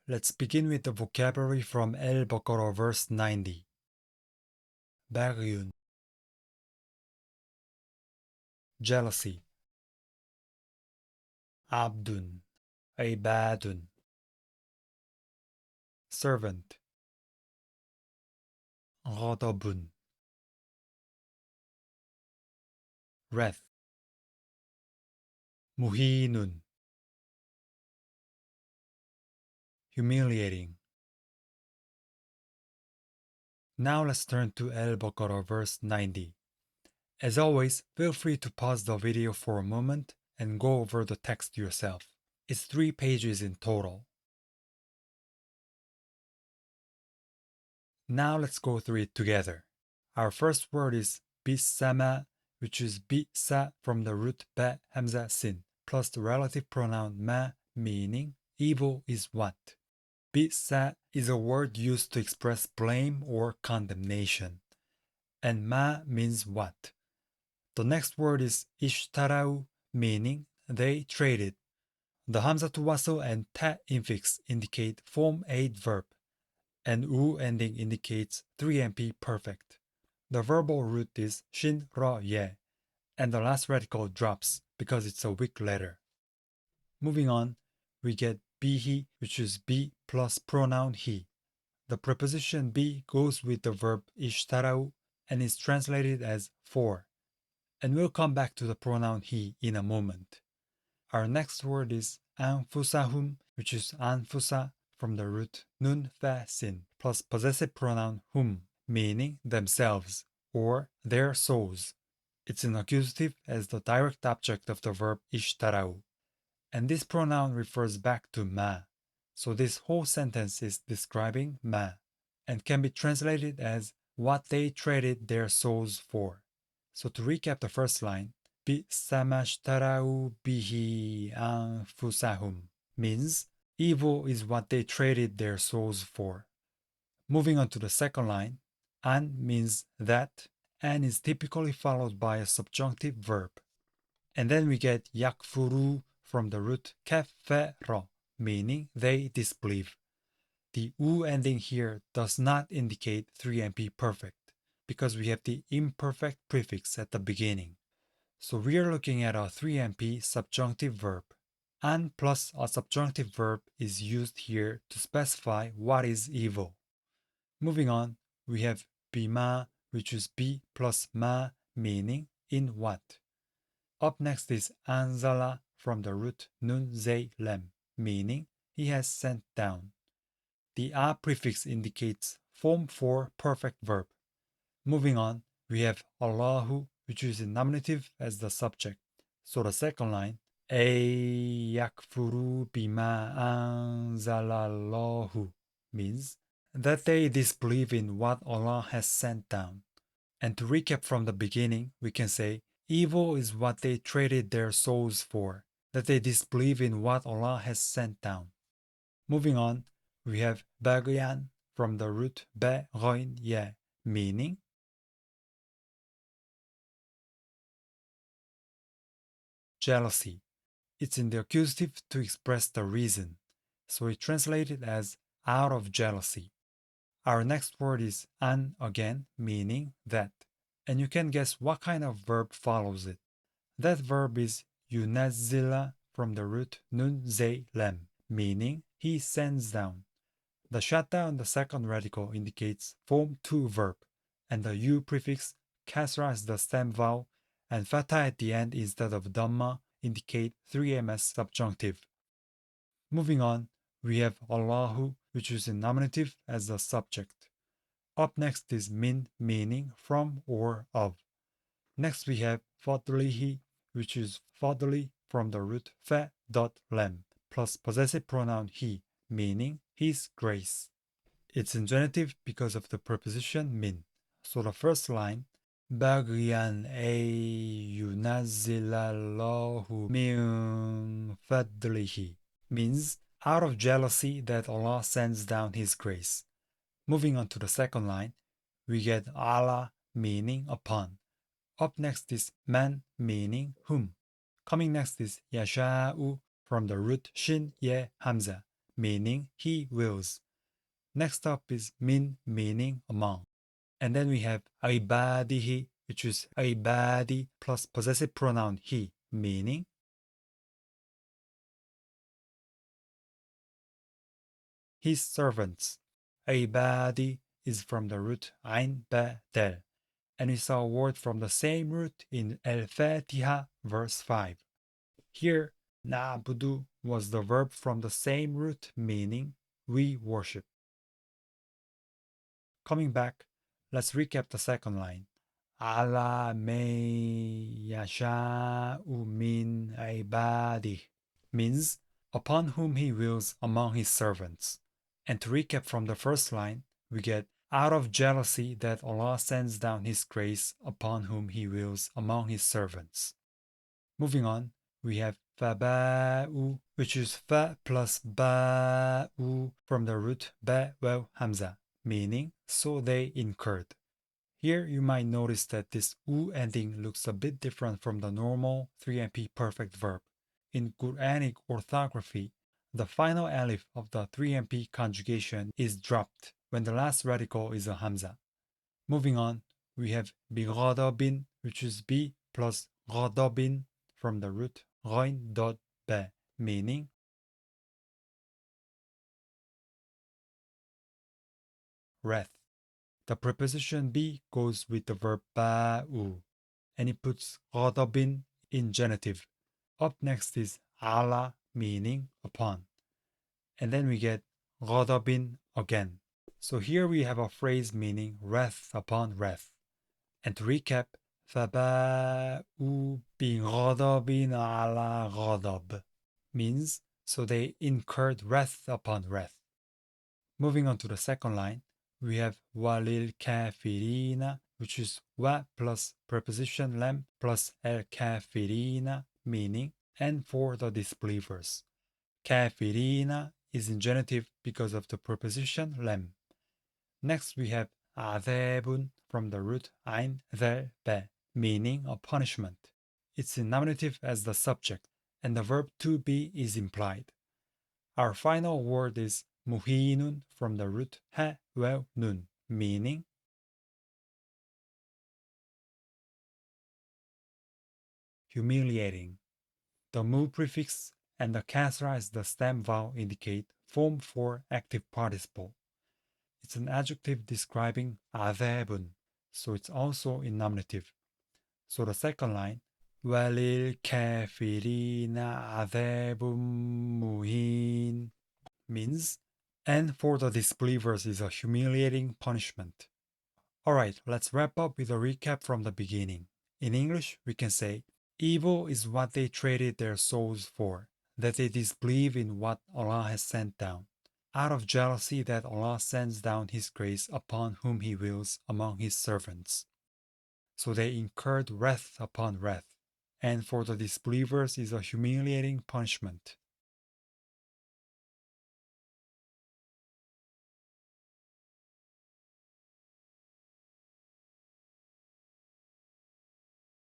Let's begin with the vocabulary from Al-Baqarah verse 90. Baghiyun, jealousy. Abdun, ibadun, servant. Ghadabun, wrath. Muhinun, humiliating. Now let's turn to Al-Baqarah verse 90. As always, feel free to pause the video for a moment and go over the text yourself. It's 3 pages in total. Now let's go through it together. Our first word is bisama, which is bisa from the root ba hamza sin, plus the relative pronoun ma, meaning evil is what. Bisa is a word used to express blame or condemnation. And ma means what. The next word is ishtarau, meaning they traded. The hamzatu wasl and ta infix indicate form 8 verb, and u ending indicates 3MP perfect. The verbal root is shin ra ye, and the last radical drops because it's a weak letter. Moving on, we get bihi, which is be plus pronoun he. The preposition be goes with the verb ishtarau and is translated as for. And we'll come back to the pronoun he in a moment. Our next word is anfusahum, which is anfusa from the root nun fa sin plus possessive pronoun hum, meaning themselves or their souls. It's an accusative as the direct object of the verb ishtarau. And this pronoun refers back to ma. So this whole sentence is describing ma and can be translated as what they traded their souls for. So to recap the first line, bisamashtarau bihi anfusahum means evil is what they traded their souls for. Moving on to the second line, an means that, and is typically followed by a subjunctive verb. And then we get yakfuru from the root kafara, meaning they disbelieve. The u ending here does not indicate 3MP perfect because we have the imperfect prefix at the beginning. So we are looking at a 3MP subjunctive verb. An plus a subjunctive verb is used here to specify what is evil. Moving on, we have bima, which is be plus ma, meaning in what. Up next is anzala from the root nun zay lem, meaning he has sent down. The a prefix indicates form 4 perfect verb. Moving on, we have Allahu, which is in nominative as the subject. So the second line, ay yakfuru bima anzalallahu, means that they disbelieve in what Allah has sent down. And to recap from the beginning, we can say, evil is what they traded their souls for, that they disbelieve in what Allah has sent down. Moving on, we have baghyan from the root ba ghain ya, meaning jealousy. It's in the accusative to express the reason, so we translate it as out of jealousy. Our next word is an again, meaning that, and you can guess what kind of verb follows it. That verb is yunazzila from the root nun zay lem, meaning he sends down. The shadda on the second radical indicates form 2 verb, and the u prefix, kasra as the stem vowel, and fatha at the end instead of dhamma indicate 3ms subjunctive. Moving on, we have Allahu, which is in nominative as the subject. Up next is min, meaning from or of. Next we have fadlihi, which is fadli from the root fa dot lem, plus possessive pronoun he, meaning his grace. It's in genitive because of the preposition min. So the first line, baghyan ay yunazzilallahu min fadlihi, means out of jealousy that Allah sends down His grace. Moving on to the second line, we get ala, meaning upon. Up next is man, meaning whom. Coming next is yasha'u from the root shin ye hamza, meaning he wills. Next up is min, meaning among. And then we have ibadihi, which is ibadi plus possessive pronoun he, meaning his servants. Ibadi is from the root ain ba del, and we saw a word from the same root in Al-Fatiha verse 5. Here, na'budu was the verb from the same root meaning we worship. Coming back, let's recap the second line. Ala may yasha'u min ibadih means upon whom he wills among his servants. And to recap from the first line, we get out of jealousy that Allah sends down his grace upon whom he wills among his servants. Moving on, we have faba'u, which is fa plus ba'u from the root ba waw hamza, meaning so they incurred. Here you might notice that this u ending looks a bit different from the normal 3MP perfect verb. In Quranic orthography, the final alif of the 3MP conjugation is dropped when the last radical is a hamza. Moving on, we have bighadabin, which is b plus ghadabin from the root ghain dot ba, meaning wrath. The preposition be goes with the verb ba'u, and it puts ghadabin in genitive. Up next is ala, meaning upon. And then we get ghadabin again. So here we have a phrase meaning wrath upon wrath. And to recap, فَبَاءُوا بِغَضَبٍ عَلَى غَضَبٍ means so they incurred wrath upon wrath. Moving on to the second line, we have walil kafirina, which is wa plus preposition lam plus el kafirina, meaning and for the disbelievers. Kafirina is in genitive because of the preposition lam. Next we have adhabun from the root ain dhal ba, meaning a punishment. It's in nominative as the subject, and the verb to be is implied. Our final word is muhinun from the root ha waw nun, meaning humiliating. The mu prefix and the kasra as the stem vowel indicate form for active participle. It's an adjective describing adhabun, so it's also in nominative. So the second line, walil kafirina adhabun muhin, means and for the disbelievers is a humiliating punishment. Alright, let's wrap up with a recap from the beginning. In English, we can say, evil is what they traded their souls for, that they disbelieve in what Allah has sent down, out of jealousy that Allah sends down His grace upon whom He wills among His servants. So they incurred wrath upon wrath, and for the disbelievers is a humiliating punishment.